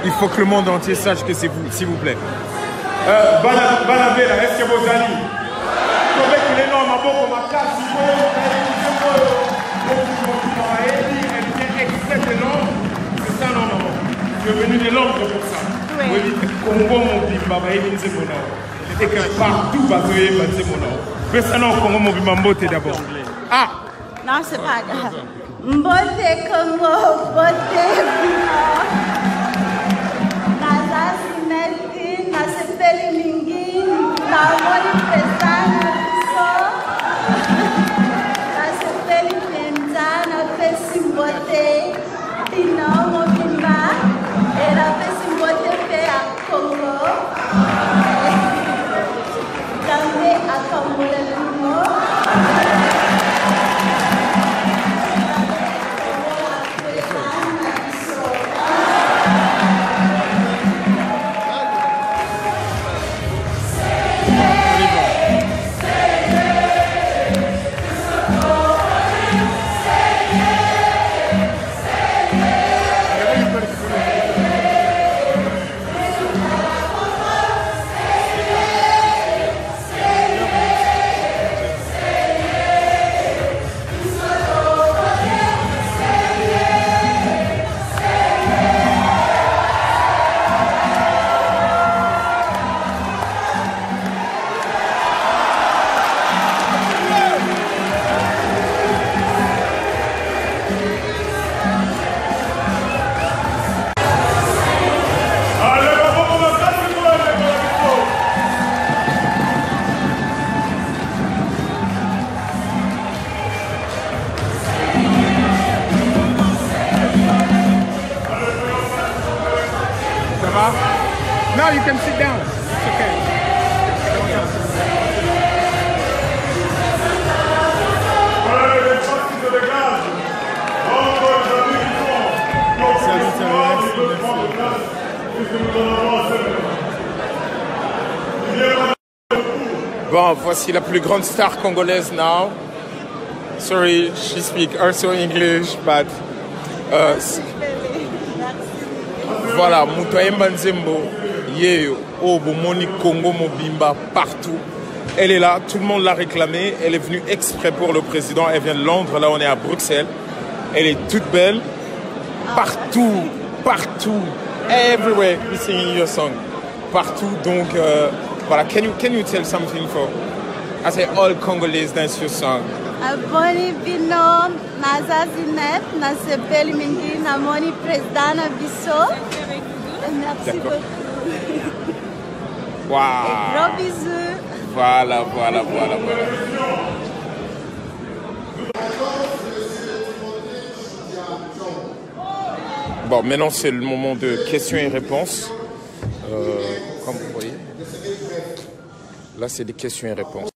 Il faut que le monde entier sache que c'est vous, s'il vous plaît. Banabela, est-ce que vous allez? Les noms, ma boca, ma casse, c'est ça, non, non. Je suis venu de Londres pour ça. Oui. Congo, mon bimba, et que partout, c'est mon nom. Mais ça, non, Congo, mon bimba, mbote d'abord. Ah! Non, c'est pas grave. Mbote Congo, mbote bimba. Nazasi Neti, Nasepeli Mingi, Namoni Pesana, Nasepeli Penzana, Pesi Mbote, Tinomo Bimba, et la Pesi Mbote fait à Congo. Jamais à Congo le Congo. Now you can sit down. It's okay. Bon, voici la plus grande star congolaise now. Sorry, she speaks also English, but voilà, Mutoye Mbanzembo, Yeyo, Obo, Moni, Congo, Mobimba, partout. Elle est là, tout le monde l'a réclamée. Elle est venue exprès pour le président. Elle vient de Londres, là on est à Bruxelles. Elle est toute belle. Partout, partout, everywhere, we singing your song. Partout, donc voilà. Can you tell something for? I say all Congolese dance your song. Boni bino nazazinet nasepeli mingi namoni président na biso. Merci beaucoup. Wow. Et gros bisous. Voilà. Bon, maintenant c'est le moment de questions et réponses. Comme vous voyez, là c'est des questions et réponses.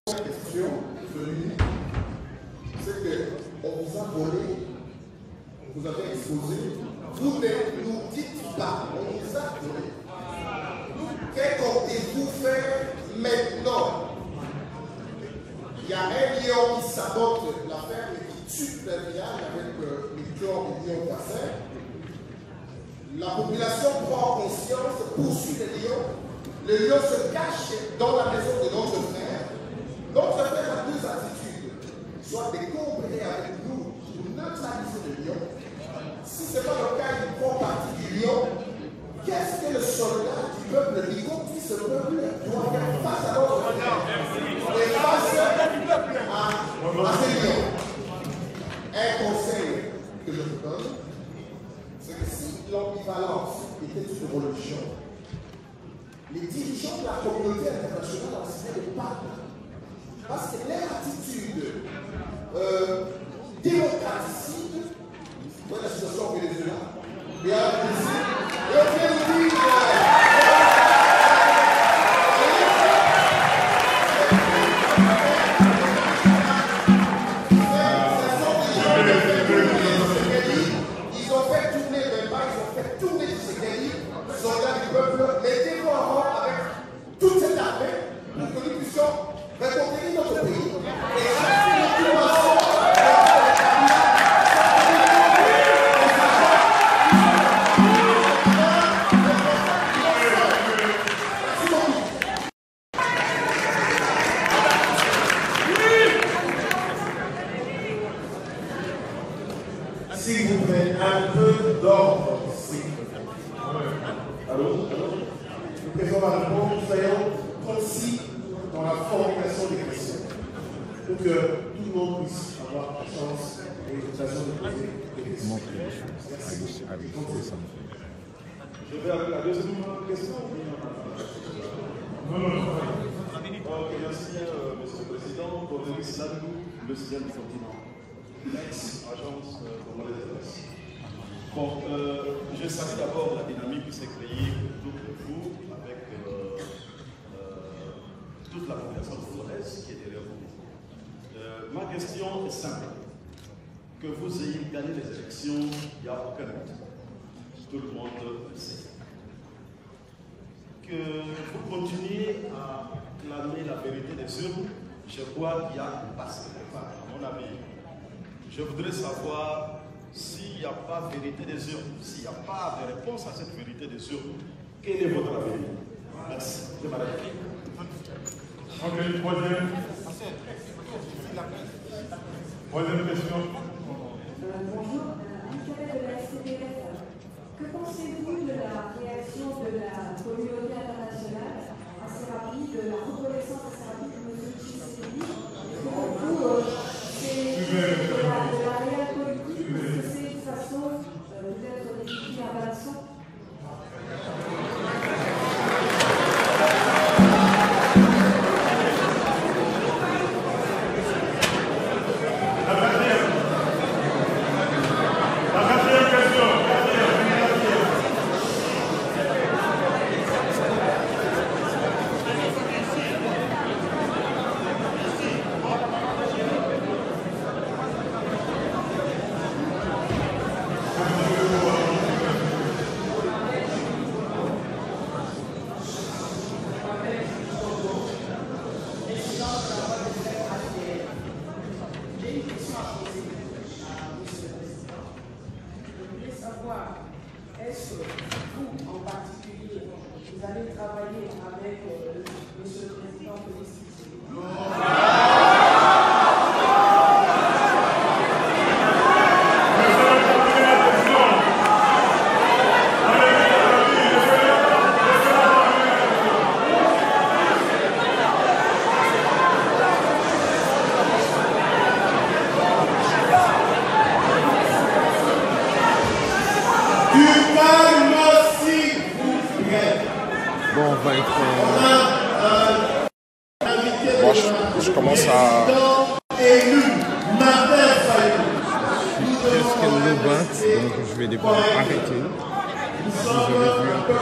Vous avez exposé, vous ne nous dites pas, on nous a donné. Que comptez-vous faire maintenant? Il y a un lion qui sabote la ferme et qui tue le village avec le chlore du lion passé. La population prend conscience, poursuit le lion se cache dans la maison de notre frère. Notre frère a deux attitudes, soit de coopérer avec nous pour neutraliser le lion. Si ce n'est pas le cas, il prend partie du lion. Qu'est-ce que le soldat du peuple dit? Qui ce peuple doit faire face à notre frère et face à ce lion? Un conseil que je vous donne, c'est que si l'ambivalence était une religion, les dirigeants de la communauté internationale en seraient les papes. Parce que leur attitude démocraticide, voilà la situation au Venezuela. Et à ils ont fait tourner Bemba, ils ont fait tourner Tshisekedi, soldats du peuple, les dévorants avec toute cette armée pour que nous puissions reconquérir notre pays. Et chaque occupation que tout le monde puisse avoir la chance et l'occasion de poser des questions. Je vais avec la deuxième question. Non. Ok, merci, Monsieur le Président. Cornelis Landou, le 6e du continent. Ex-agence congolaise de presse. Bon, je salue d'abord la dynamique qui s'est créée autour de vous avec toute la population congolaise qui est derrière vous. Ma question est simple. Que vous ayez gagné les élections, il n'y a aucun doute. Tout le monde le sait. Que vous continuez à clamer la vérité des urnes, je crois qu'il y a un passe quelque part, à mon avis. Je voudrais savoir s'il n'y a pas vérité des urnes, s'il n'y a pas de réponse à cette vérité des urnes, quel est votre avis? Merci. Ok, troisième question. Bonjour, Michael de la SCDF. Que pensez-vous de la réaction de la communauté internationale assez rapide, de la reconnaissance assez rapide de M. Tshisekedi? Est-ce que pour vous, c'est de la réelle politique ou est-ce que c'est une façon peut-être d'étudier un balance? Je commence à... Presque le 20, donc je vais devoir arrêter. Vous avez vu un peu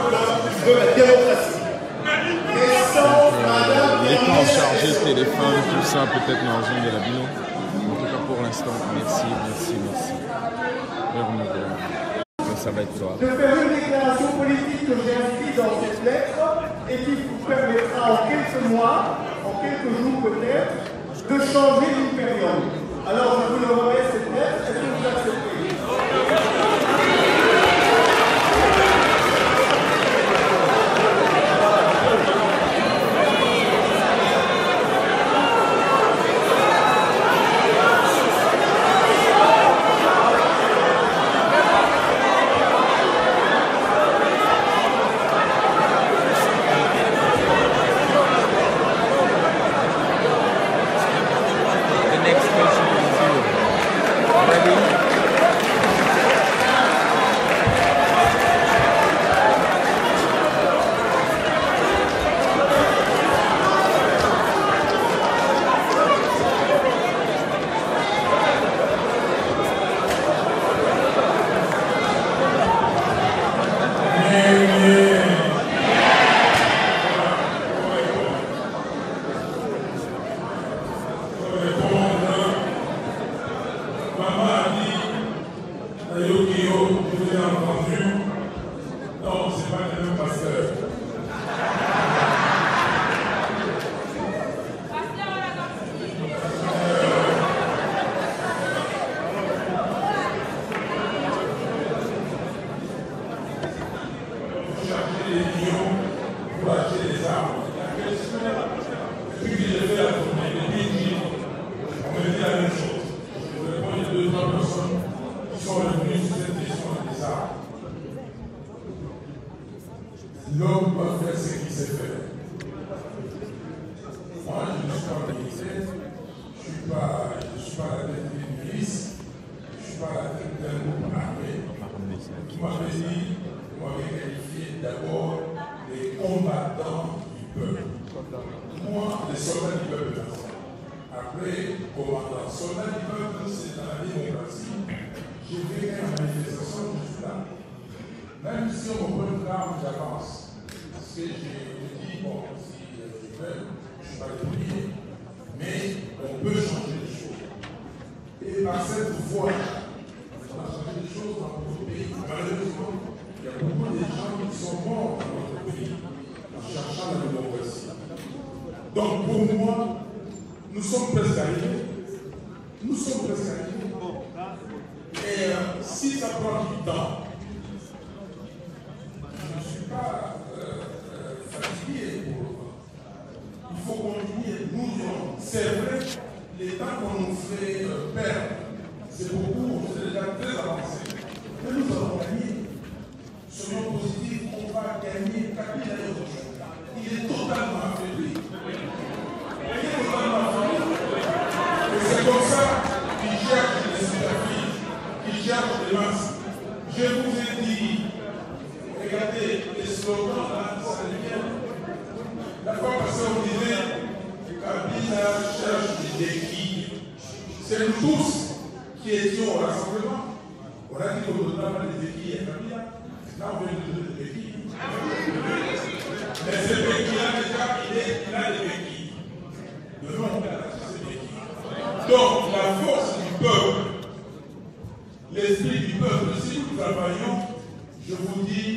l'écran chargé, le téléphone, tout ça, peut-être dans la zone de la bino. En tout cas pour l'instant, merci. Mais ça va être toi. De faire une déclaration politique que j'ai inscrite dans cette lettre et qui vous permettra en quelques mois, en quelques jours peut-être, de changer d'une période. Alors je vous envoie cette lettre, est-ce que vous acceptez? L'homme doit faire ce qui sait faire. Moi, je ne suis pas militaire, je ne suis pas vous m'avez qualifié d'abord les combattants du peuple. Moi, les soldats du peuple. Après, commandant, soldat du peuple, c'est dans la démocratie. J'ai fait une manifestation, je suis là. Même si on me prend une arme, j'avance. Parce que je dis, bon, si je veux, je ne suis pas le premier, mais on peut changer les choses. Et par cette voie, on a changé les choses dans notre pays. Malheureusement, il y a beaucoup de gens qui sont morts dans notre pays en cherchant la démocratie. Donc pour moi, nous sommes presque arrivés. Nous sommes presque arrivés. Et si ça prend du temps, je ne suis pas fatigué. Il faut continuer. C'est vrai, les temps qu'on nous fait perdre, c'est beaucoup, c'est déjà très avancé. Mais nous allons gagner. Soyons positifs, on va gagner. Kabila il est totalement affaibli. Il est totalement affaibli. Et c'est comme ça qu'il cherche les superficies, qu'il cherche les masses. Je vous ai dit, regardez les slogans là, ça devient. La fois passée, on disait Kabila cherche des béquilles. C'est nous tous qui étions au rassemblement. On a dit qu'on ne donnait pas des béquilles à Kabila. Là, on vient de donner des béquilles. Mais ces béquilles-là, déjà, il a des béquilles. Le nom, il a ces béquilles. Donc, la force du peuple, l'esprit du peuple, si nous travaillons, je vous dis,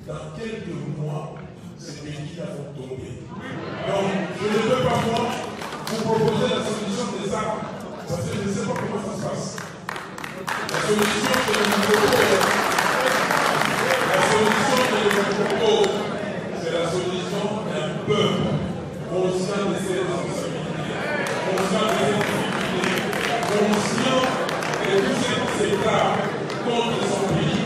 dans quelques mois, ces béquilles-là vont tomber. Donc, je ne peux pas, moi, vous proposer la solution des armes, parce que je ne sais pas comment ça se passe. La solution que je vous propose, c'est la solution d'un peuple conscient de ses responsabilités, conscient de ses difficultés, conscient de tout ce qui s'éclate contre son pays.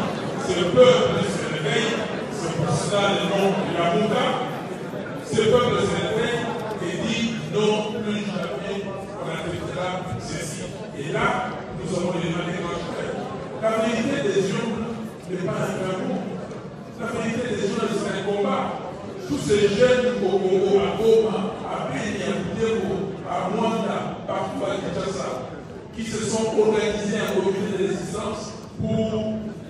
Ce peuple se réveille, c'est pour cela le nom de la Mouta. Ce peuple se réveille et dit non, plus jamais on acceptera ceci. Et là, nous avons les mains déclenchées. La vérité des gens n'est pas un cadeau. La vérité des gens, c'est un combat. Tous ces jeunes au Congo, à Goma, à Beni, à Butembo, à Mwanda, partout à Kinshasa, qui se sont organisés en comité de résistance pour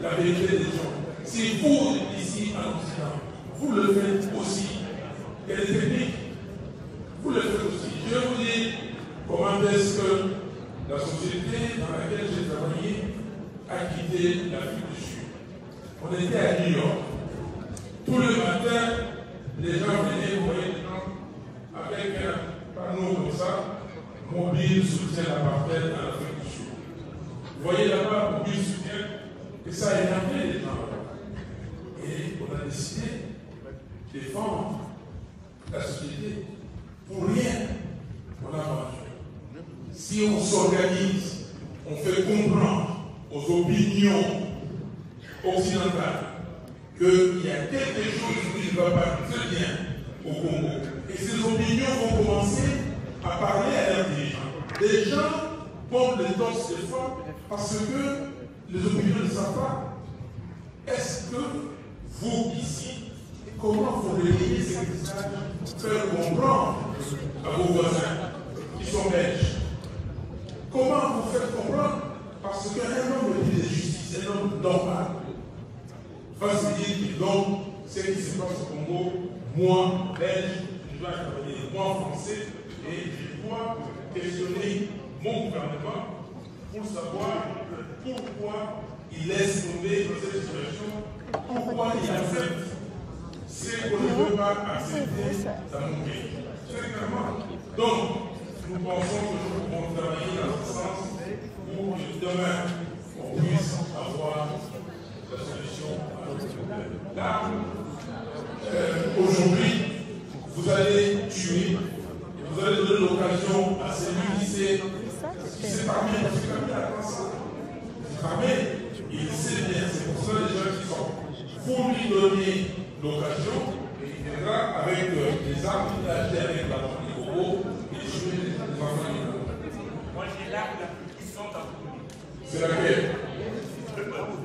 la vérité des gens. Si vous, ici en Occident, vous le faites aussi, il y a des techniques, vous le faites aussi. Je vais vous dire comment est-ce que la société dans laquelle j'ai travaillé a quitté l'Afrique du Sud. On était à New York. Tout le matin, les gens venaient, vous voyez les gens, avec un panneau comme ça, mobile soutient l'apartheid en Afrique du Sud. Vous voyez là-bas, mobile soutien, et ça a énervé les gens. Et on a décidé de défendre la société. Pour rien, on a vendu. Si on s'organise, on fait comprendre aux opinions occidentales qu'il y a quelque chose qui ne va pas très bien au Congo. Et ces opinions vont commencer à parler à leurs dirigeants. Les gens portent les torses des fois parce que les opinions ne savent pas. Est-ce que vous, ici, comment vous relayez ces messages, faire comprendre à vos voisins qui sont belges? Comment vous faites comprendre? Parce qu'un homme de justice, un homme normal, va se dire que donc, ce qui se passe au Congo, moi, belge, je dois travailler, moi, français, et je dois questionner mon gouvernement pour savoir pourquoi il laisse tomber dans cette situation, pourquoi il accepte ce qu'on ne veut pas accepter dans mon pays. Très clairement. Donc, nous pensons que nous pouvons travailler dans ce sens pour que demain, on puisse avoir la solution à notre problème. Là, aujourd'hui, vous allez tuer, et vous allez donner l'occasion à celui qui s'est armé, parce que Kabila a ça. Il s'est armé, il sait bien, c'est pour ça les gens qui sont. Vous lui donnez l'occasion, et il viendra avec des armes qu'il a achetées avec l'argent du Congo, et tuer les enfants du Congo. Moi j'ai l'arme la plus puissante à vous. C'est laquelle? Le peuple.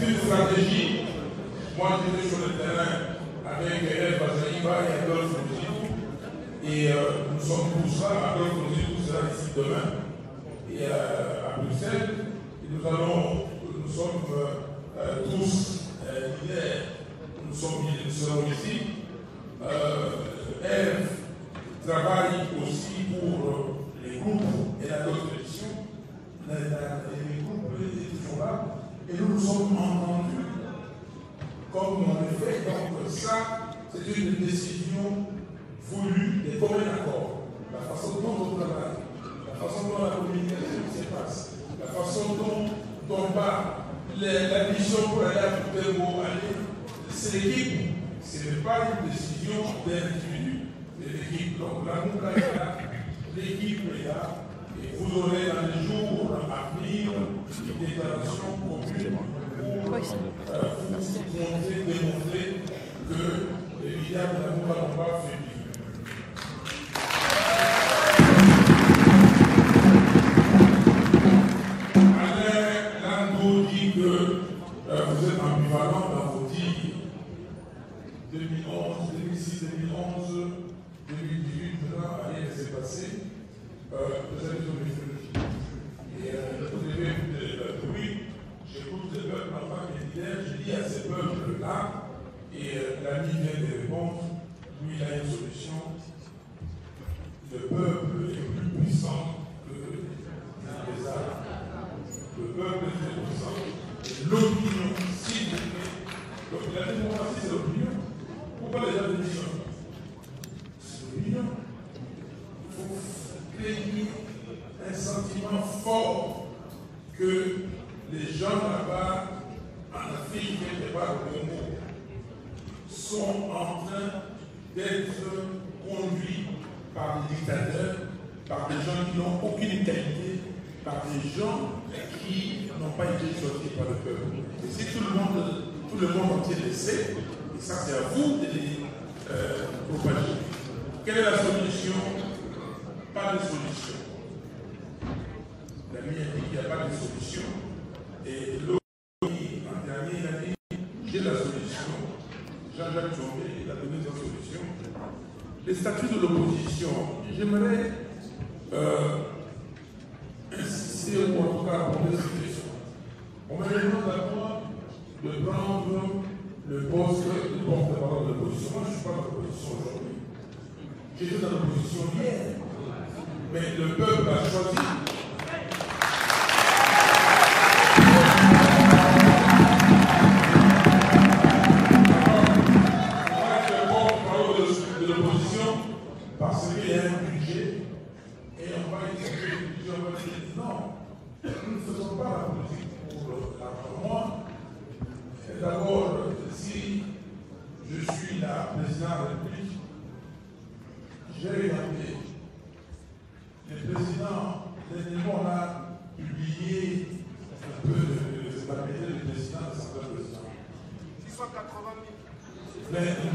une stratégie. Moi, j'étais sur le terrain avec El Bazaïba et Adolphe Mouzikou. Et nous sommes tous là. Adolphe Mouzikou sera ici demain. Et à Bruxelles. Et nous sommes tous leaders. Nous serons ici. Eve travaille aussi pour les groupes et la constitution. Les groupes sont là. Et nous nous sommes entendus comme on le fait. Donc ça, c'est une décision voulue des communs accords. La façon dont on travaille, la façon dont la communication se passe, la façon dont on parle, la mission pour aller à Pouterbo, c'est l'équipe. Ce n'est pas une décision d'un individu, c'est l'équipe. Donc la Mouka est là, l'équipe est là, et vous aurez dans les jours à venir une déclaration commune pour démontrer que les leaders de la Mouka n'ont pas fait vivre. Alain Lando dit que vous êtes ambivalent dans vos dires. 2011, 2006, 2011, 2018, maintenant, rien ne s'est passé. Vous avez sur les jeux. Et vous devez écouter les peuples. Oui, j'écoute les peuples en tant que leader, je dis à ces peuples-là, et l'ami vient de répondre, lui, il a une solution. Le peuple est plus puissant que les armes. Le peuple est plus puissant. L'opinion, s'il vous plaît. Donc la démocratie, c'est l'opinion. Pourquoi les gens démissionnent? C'est l'opinion. Il faut créer un sentiment fort que les gens là-bas, en Afrique, quelque part au Congo, sont en train d'être conduits par des dictateurs, par des gens qui n'ont aucune qualité, par des gens qui n'ont pas été choisis par le peuple. Et si tout le monde entier le sait, et ça c'est à vous de les propager. Quelle est la solution? Pas de solution. L'ami a dit qu'il n'y a pas de solution. Et l'autre, en dernier, il a dit j'ai la solution. Jean-Jacques Tchombe, il a donné sa solution. Les statuts de l'opposition, j'aimerais insister ou en tout cas aborder cette question. On me demande d'abord de prendre le poste de porte-parole de l'opposition. Moi, je ne suis pas dans l'opposition aujourd'hui. J'étais dans l'opposition hier. Mais le peuple a choisi. Parce qu'il y a un budget et on va exécuter le budget, on va dire non, nous ne faisons pas la politique pour l'argent. Moi, d'abord, si je suis la présidente de la République, j'ai regardé les présidents, dernièrement on a publié un peu de papier du président de certains présidents. 680 000. Mais je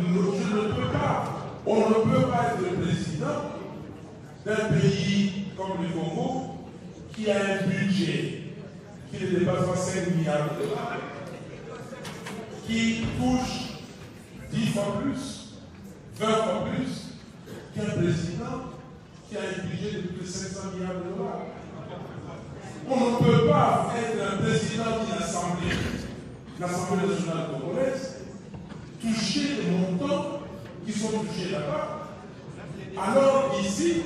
ne peux pas. On ne peut pas être le président d'un pays comme le Congo qui a un budget qui ne dépasse pas 5 milliards de dollars, qui touche 10 fois plus, 20 fois plus qu'un président qui a un budget de plus de 500 milliards de dollars. On ne peut pas être un président d'une assemblée, l'Assemblée nationale congolaise, toucher les montants qui sont touchés là-bas, alors ici,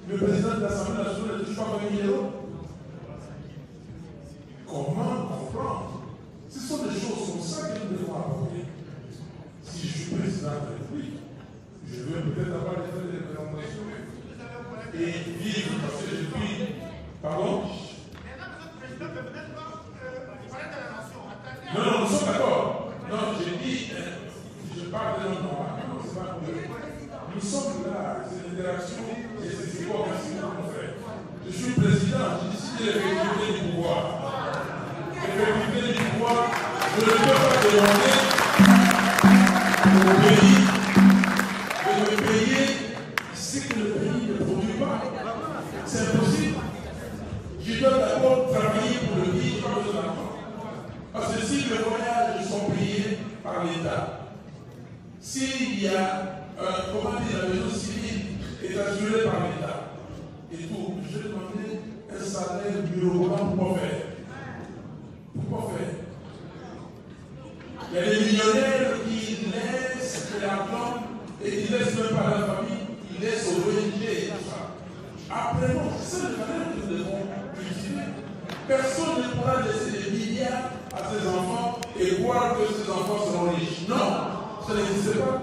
le président de l'Assemblée nationale ne touche pas 20 000 euros. Comment comprendre? Ce sont des choses comme ça que nous devons aborder. Si je suis président de la République, je veux peut-être avoir des frais de représentation et vivre parce que je suis. Pardon? Non, nous sommes d'accord. Non, j'ai dit, je parle de notre normal. Nous sommes là, c'est l'interaction et c'est quoi qu'on fait. Je suis président, j'ai décidé de l'effectivité du pouvoir. L'effectivité du pouvoir, je ne peux pas demander au pays de me payer ce que le pays ne produit pas. C'est impossible. Je dois d'abord travailler pour le pays, pas besoin d'argent. Parce que si les voyages sont payés par l'État, s'il y a comment dire, la maison civile est assurée par l'État, et tout, je vais demander un salaire bureaucrate pour faire. Pourquoi faire? Il y a des millionnaires qui laissent de l'argent et qui ne laissent même pas à la famille, ils laissent aux ONG et tout ça. Après, non, c'est ça le valeur que nous devons cultiver. Personne ne pourra laisser des milliards à ses enfants et croire que ses enfants seront riches. Non, ça n'existe pas.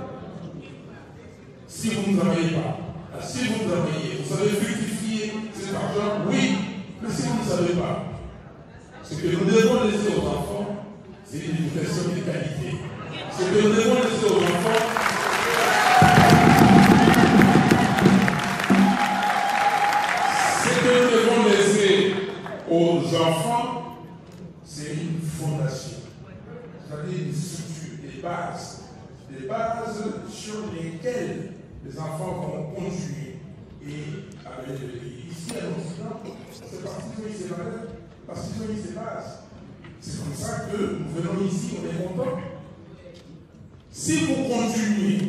Si vous ne travaillez pas, si vous travaillez, vous savez fructifier cet argent, oui, mais si vous ne savez pas, ce que nous devons laisser aux enfants, c'est une éducation de qualité. Ce que nous devons laisser aux enfants, aux enfants, c'est une fondation, c'est-à-dire une structure, des bases sur lesquelles les enfants vont continuer et amener le pays. Ici, à l'Occident, c'est parce qu'ils ont eu ces valeurs, parce qu'ils ont eu ces bases. C'est comme ça que nous venons ici, on est contents. Si vous continuez,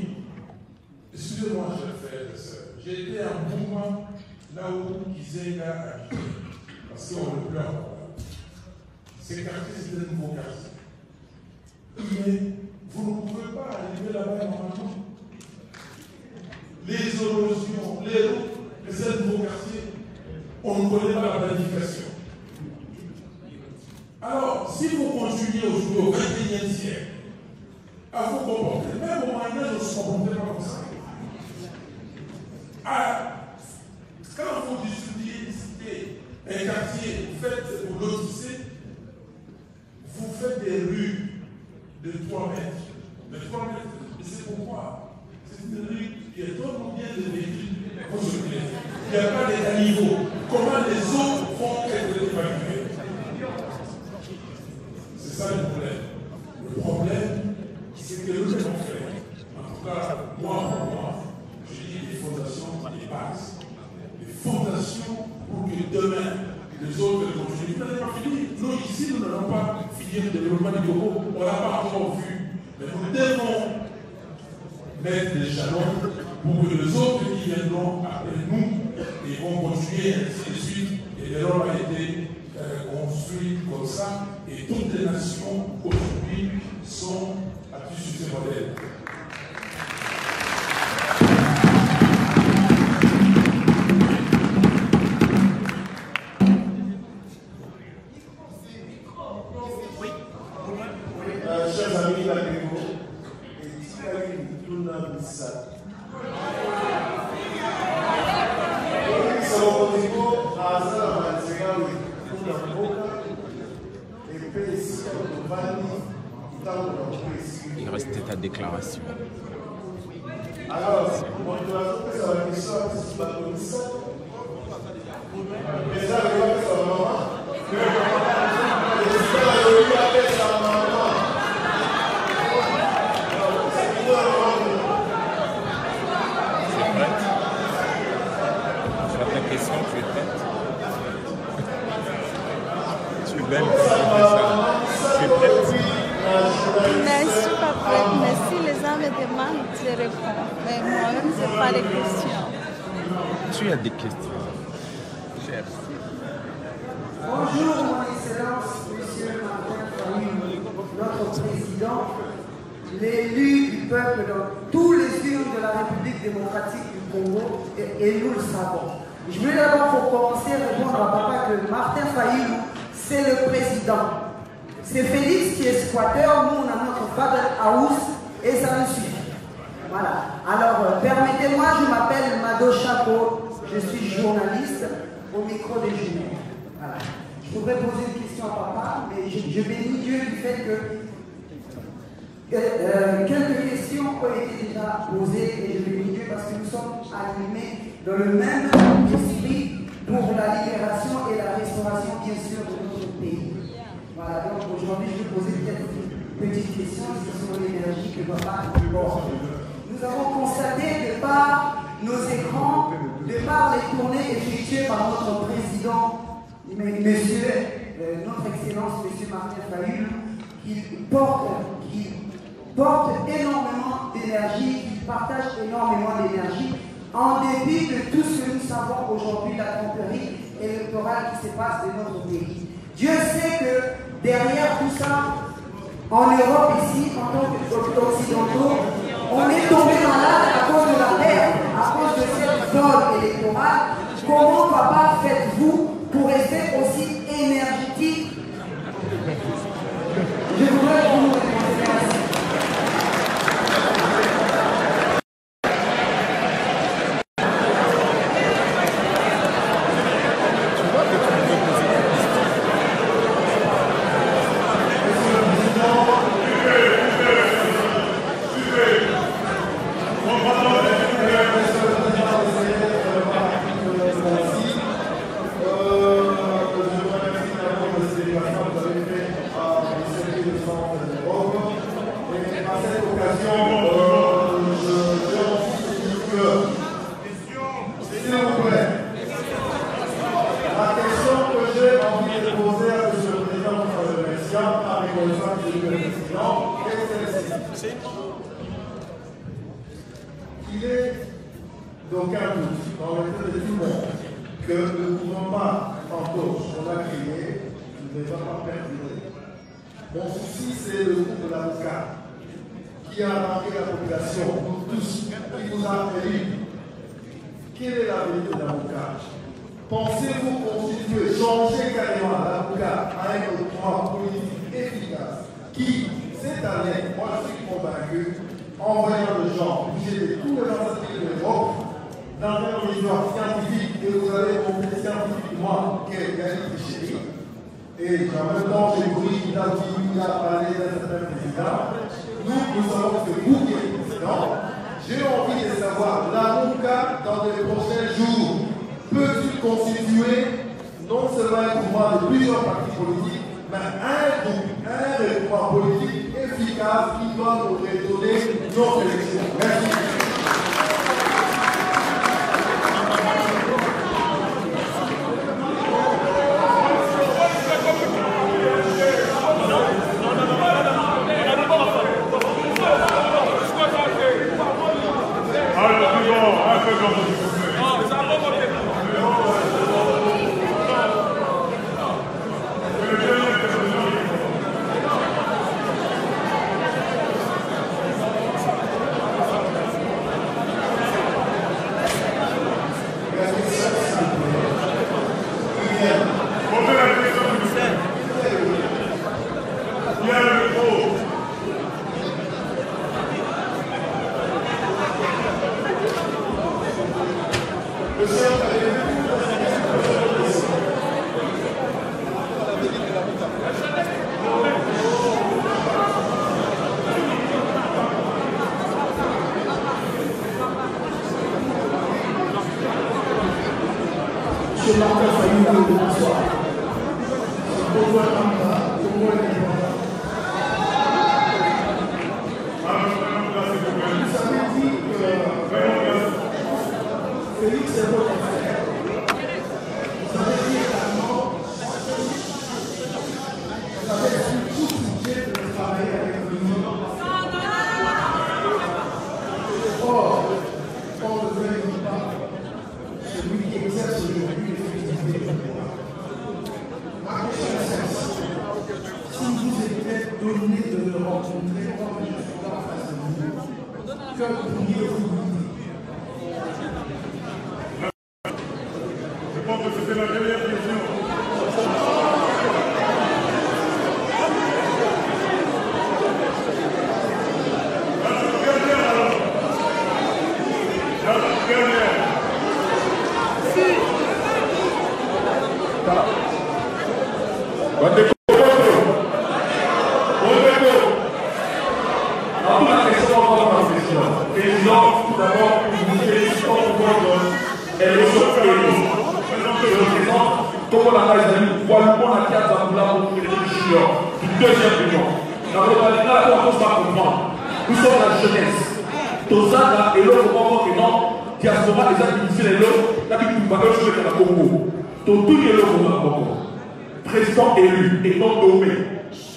excusez-moi, chers frères et sœurs, j'ai été à un moment là où Kizenga a habité. Parce qu'on le pleure. Ces quartiers, c'est un nouveau quartier. Mais vous ne pouvez pas arriver là-bas normalement. Les érosions, les routes, c'est un nouveau quartier. On ne connaît pas la planification. Alors, si vous continuez aujourd'hui au XXIe siècle à vous comporter, même au Moyen-Âge, on ne se comportait pas comme ça. Quand vous discutez un quartier, vous faites, vous lotissez, vous faites des rues de 3 mètres. De 3 mètres. Et c'est pourquoi c'est une rue qui est tellement bien de véhicules pour circuler. Il n'y a pas d'état niveau. Comment les autres vont être évacués? C'est ça le problème. Le problème, c'est que nous devons faire. En tout cas, moi, je dis des fondations, des bases. Des fondations pour que demain, les autres continuent. Vous n'avez pas fini. Nous, ici, nous n'allons pas finir le développement du Togo. On ne l'a pas encore vu. Mais nous devons mettre des jalons pour que les autres qui viendront après nous et vont continuer ainsi de suite. Et l'Europe a été construite comme ça. Et toutes les nations aujourd'hui sont bâties sur ces modèles. Chers amis, la Bégo, et Tikaï Tuna Bissa. Il restait ta déclaration. Alors, on doit faire la mission à ce bâtiment. Déjà, on va faire sa maman. Merci, papa. Merci, les gens me demandent, je réponds. Mais moi-même, je n'ai pas les questions. Tu as des questions. Chef. Bonjour, mon Excellence, Monsieur Martin Fayulu, notre président, l'élu du peuple dans tous les urnes de la République démocratique du Congo, et nous le savons. Je veux d'abord, pour commencer, répondre à papa que Martin Fayulu, c'est le président. C'est Félix qui est squatteur, nous on a notre father house et ça nous suffit. Voilà. Alors, permettez-moi, je m'appelle Mado Chapeau, je suis journaliste au micro des journaux. Voilà. Je voudrais poser une question à papa, mais je bénis Dieu du fait que quelques questions ont été déjà posées et je bénis Dieu parce que nous sommes animés dans le même esprit pour la libération et la restauration, bien sûr, de notre pays. Voilà, donc aujourd'hui, je vais poser peut-être une petite question sur l'énergie que papa porte. Nous avons constaté de par nos écrans, de par les tournées effectuées par notre président, notre Excellence, M. Martin Fayulu, porte énormément d'énergie, qui partage énormément d'énergie, en dépit de tout ce que nous savons aujourd'hui, la tromperie électorale qui se passe dans notre pays. Dieu sait que derrière tout ça, en Europe ici, en tant qu'occidentaux, on est tombé malade à cause de la guerre, à cause de cette zone électorale. Comment, papa, faites-vous pour rester aussi énergétique? Je voudrais que vous nous répondiez ainsi. Il est d'aucun doute dans le tête de tout le monde que le gouvernement en cause qu'on a créé ne va pas perdurer. Mon souci, c'est le groupe de l'avocat qui a marqué la population, nous tous, qui vous a élus. Quel est l'avenir de l'avocat? Pensez-vous constituer, changer carrément l'avocat à un document politique efficace qui, cette année, moi je suis convaincu, en voyant le genre bouger de tous les entités de l'Europe, dans un horizon scientifique, et vous avez compris scientifiquement qu'il y a une tricherie, et en même temps, j'ai compris qu'il a parlé d'un certain président, nous savons que vous qui êtes président, j'ai envie de savoir, l'avocat, dans les prochains jours, peut-il constituer non seulement un mouvement de plusieurs partis politiques, mais un mouvement politique efficace qui va nous redonner nos élections. Merci.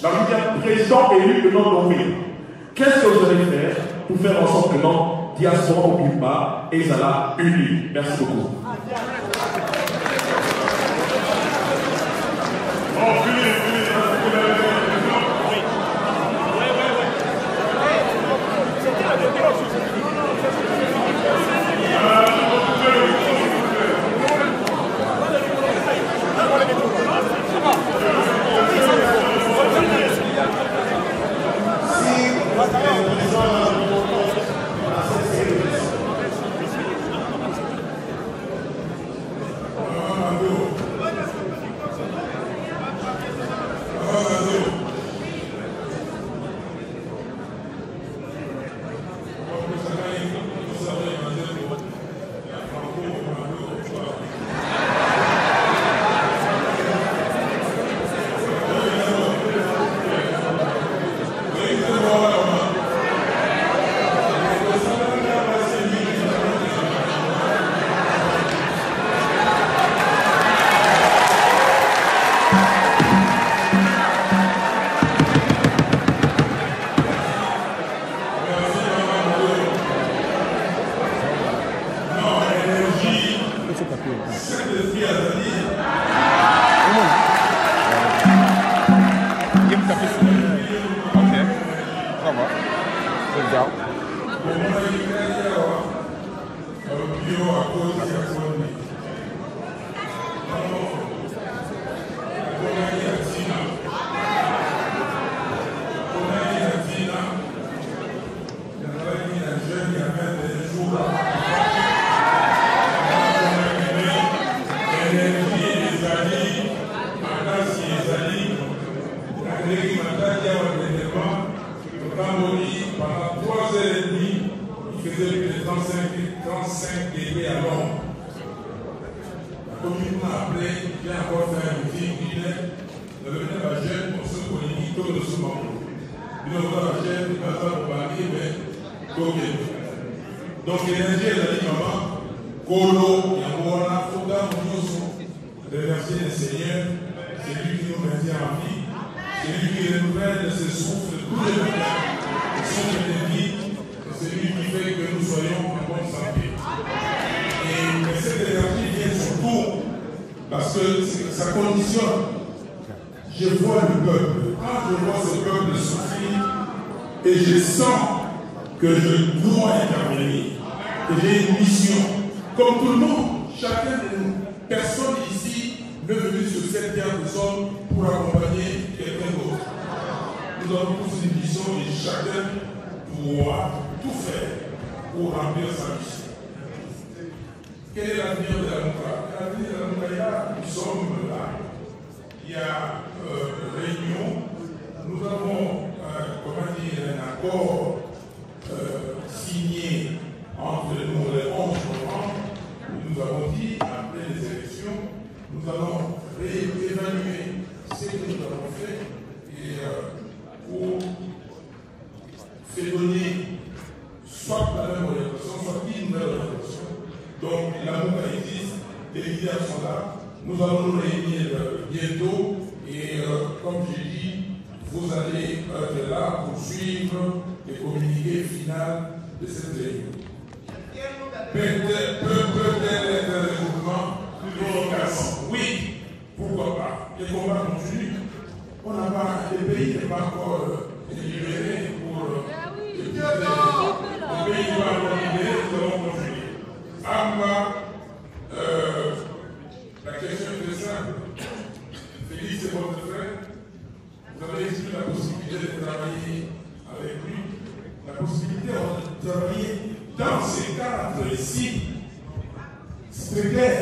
Ça veut dire président élu que non nommé. Qu'est-ce que vous allez faire pour faire en sorte que non diaspora au Bimba et Zala unis? Merci beaucoup. Donc l'énergie est la maman, Kolo, Yamona, Foda, Mounioso, remercier le Seigneur, c'est lui qui nous maintient en vie, c'est lui qui renouvelle ses souffles tous les matins, le souffle de vie, c'est lui qui fait que nous soyons en bonne santé. Et cette énergie vient surtout parce que ça conditionne. Je vois le peuple. Quand je vois ce peuple souffrir et je sens que je dois intervenir, que j'ai une mission, comme tout le monde, chacun de nous, personne ici n'est venu sur cette terre de somme pour accompagner quelqu'un d'autre. Nous avons tous une mission et chacun pourra tout faire pour remplir sa mission. Quel est l'avenir de la Mouka? L'avenir de la Mouka, nous sommes là. Il y a réunion. Nous avons, un accord signé entre nous le 11 novembre. Nous avons dit, après les élections, nous allons réévaluer ce que nous avons fait et pour faire donner soit la même orientation, soit une nouvelle orientation. Donc l'amour existe, les leaders sont là. Nous allons nous réunir bientôt et comme j'ai dit, vous allez être là pour suivre les communiqués finaux de cette réunion. Peut-être un regroupement efficace. Oui, pourquoi pas. Les combats continuent. On n'a pas, le pays n'est pas encore libéré pour les pays qui vont encore libérer, nous allons continuer. La question est très simple. Félix est votre frère. Vous avez eu la possibilité de travailler avec lui. La possibilité de travailler dans ces cadres ici. C'est clair.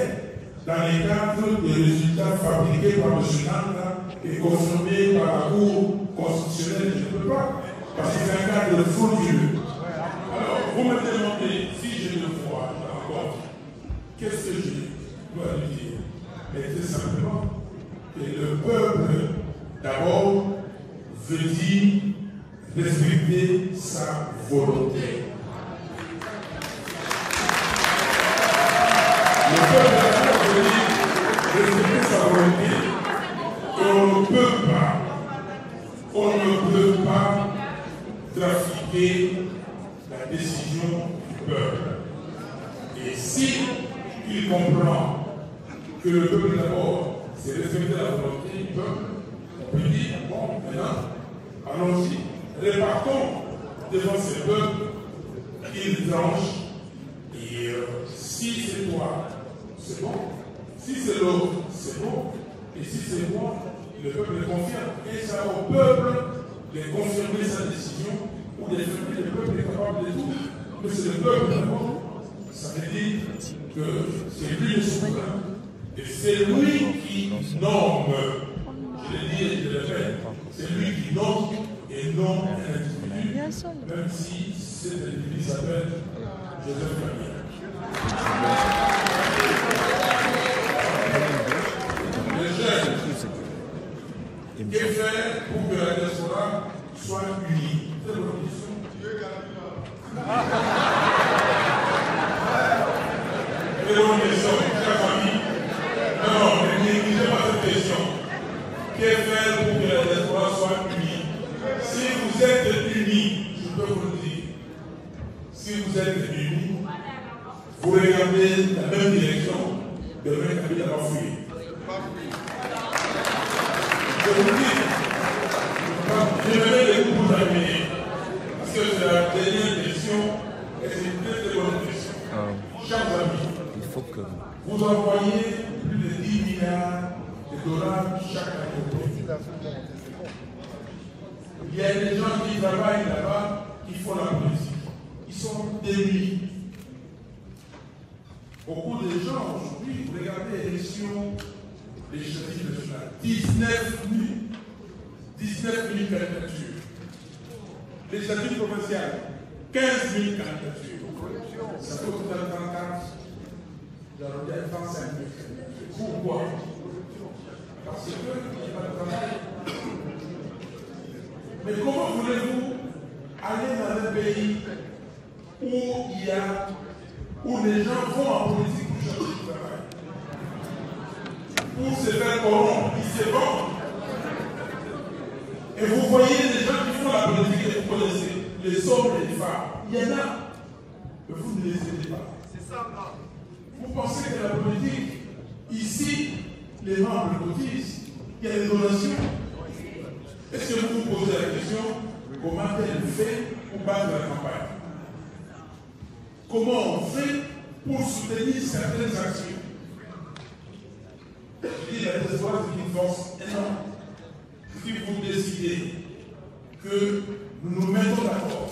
Dans les cadres des résultats fabriqués par M. Nanda et confirmés par la Cour constitutionnelle, je ne peux pas. Parce que c'est un cadre frauduleux. Alors, vous me demandez si je le vois encore. Qu'est-ce que je dois lui dire? Mais très simplement, que le peuple, d'abord, veut dire respecter sa volonté. Le peuple, d'abord, veut dire respecter sa volonté. Et on ne peut pas peuple, on peut dire, bon, maintenant, allons-y, répartons devant ces peuples, ils tranchent, et si c'est toi, c'est bon, si c'est l'autre, c'est bon, et si c'est moi, le peuple le confirme, et c'est au peuple de confirmer sa décision, ou de faire que le peuple est capable de tout, mais c'est le peuple d'abord, ça veut dire que c'est lui le souverain, et c'est lui qui nomme, je le dis et je le répète, c'est lui qui nomme et non un individu, même si cet individu s'appelle Joseph Kabila. Les jeunes, que faire pour que la diaspora soit unie? Très bonne question. Très bonne question, chère famille. Non, ne négligez pas cette question. Que faire pour que la diaspora soit unie? Si vous êtes unis, je peux vous le dire, si vous êtes unis, vous regardez la même direction, demain Kabila va fouiller. Je vous le dis, je me mets les coups pour terminer, parce que c'est la dernière question et c'est une très très bonne question. Chers amis, il faut que vous envoyez plus de 10 milliards de dollars chaque année au pays. Il y a des gens qui travaillent là-bas, qui font la politique. Ils sont démunis. Beaucoup de gens aujourd'hui, vous regardez l'élection législative nationale, 19 000 candidatures. Législative provinciale, 15 000 candidatures. Ça fait au total 34, j'arrondis à 35 000 candidatures. Pourquoi? Parce qu'il n'y a pas de travail. Mais comment voulez-vous aller dans un pays où les gens vont en politique pour chercher du travail, pour se faire corrompre, ils se vendent? Et vous voyez les gens qui font la politique et vous connaissez les hommes et les femmes. Il y en a, mais vous ne les aidez pas. C'est ça, là. Vous pensez que la politique, ici, les membres cotisent, il y a des donations. Est-ce que vous vous posez la question, comment elle fait pour battre la campagne? Comment on fait pour soutenir certaines actions? Je dis la diaspora, c'est une force énorme. Si vous décidez que nous nous mettons d'accord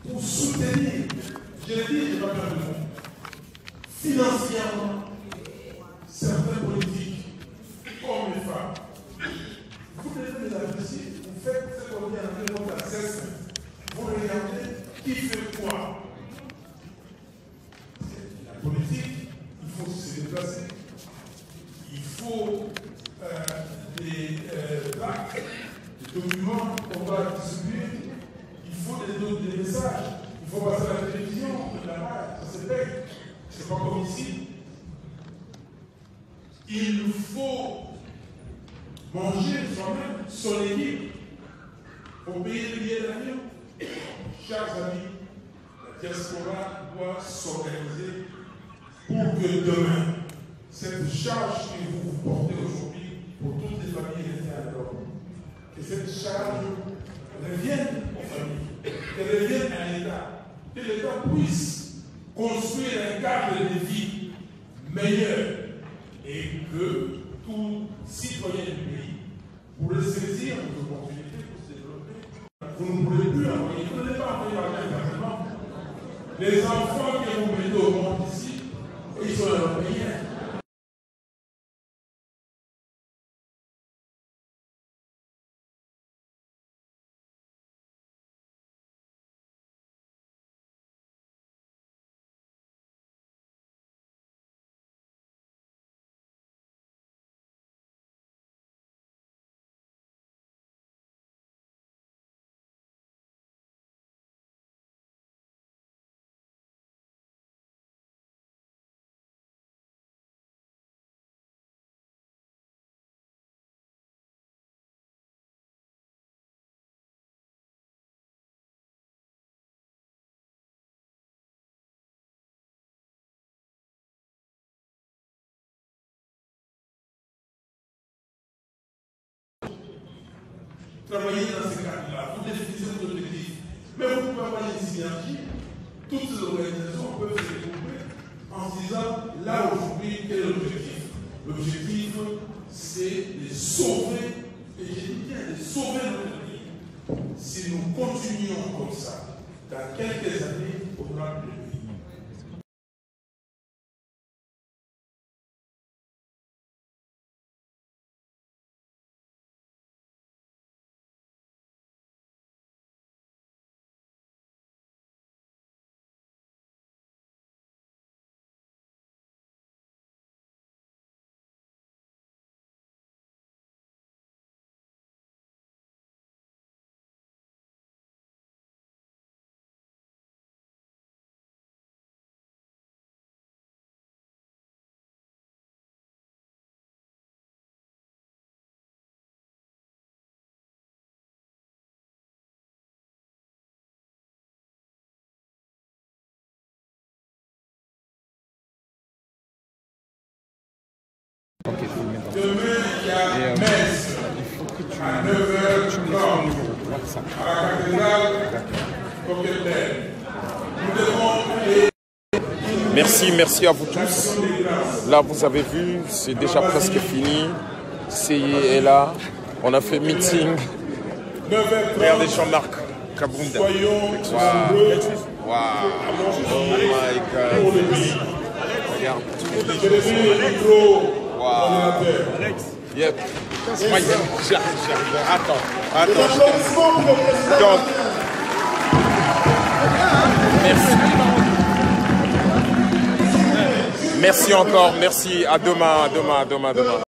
pour soutenir, je le dis, je ne vais pas faire de mots, financièrement, certains politiques, hommes et femmes, vous devez les apprécier. Vous faites ce qu'on dit en anglais, assessment. Vous regardez qui fait quoi. La politique, il faut se déplacer. Il faut des tracts, des documents qu'on va distribuer. Il faut des messages. Il faut passer à la télévision, la radio, ça se paye. C'est pas comme ici. Il faut manger soi-même, son équipe, pour payer le billet d'avion. Chers amis, la diaspora doit s'organiser pour que demain, cette charge que vous portez aujourd'hui pour toutes les familles restées à l'Europe, que cette charge revienne aux familles, qu'elle revienne à l'État, que l'État puisse construire un cadre de vie meilleur et que tout citoyen du pays pourrait saisir les opportunités pour se développer. Vous ne pourrez plus envoyer, vous n'allez pas envoyer par l'État. Les enfants que vous mettez au monde ici, ils sont européens. travailler dans ces cadres-là, vous définissez vos objectifs. Mais vous pouvez avoir une synergie. Toutes ces organisations peuvent se regrouper en se disant, là aujourd'hui, quel est l'objectif? L'objectif, c'est de sauver, et je dis bien, de sauver notre pays. Si nous continuons comme ça, dans quelques années, on aura plus de pays. Demain, il y a messe à 9h30 à la cathédrale Coquetel. Nous devons aller. Merci à vous tous. Là, vous avez vu, c'est déjà presque fini. CI est là. On a fait meeting. Regardez Jean-Marc Kabunda. Wow. Oh my God. Regarde tous les gens. Wow. Yep. Attends. Donc, merci encore. Merci. À demain.